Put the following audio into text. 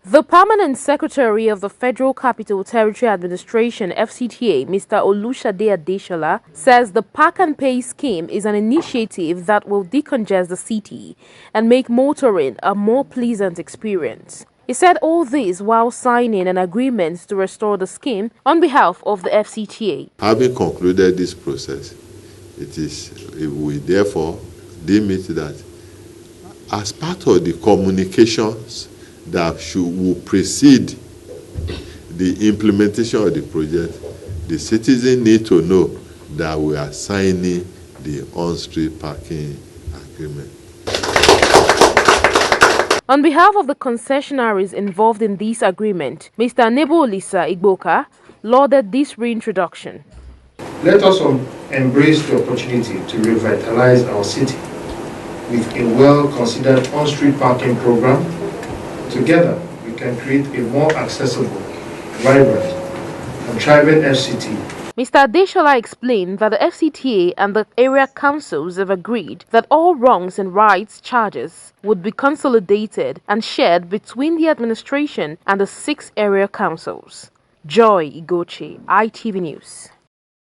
The Permanent Secretary of the Federal Capital Territory Administration (FCTA), Mr. Olusade Adesola, says the Park and Pay scheme is an initiative that will decongest the city and make motoring a more pleasant experience. He said all this while signing an agreement to restore the scheme on behalf of the FCTA. Having concluded this process, we therefore deem it that as part of the communications that will precede the implementation of the project, the citizens need to know that we are signing the on-street parking agreement. On behalf of the concessionaires involved in this agreement, Mr. Adesola lauded this reintroduction. Let us embrace the opportunity to revitalize our city with a well-considered on-street parking program. Together, we can create a more accessible, vibrant, and thriving FCT. Mr. Adesola explained that the FCTA and the area councils have agreed that all wrongs and rights charges would be consolidated and shared between the administration and the 6 area councils. Joy Igoche, ITV News.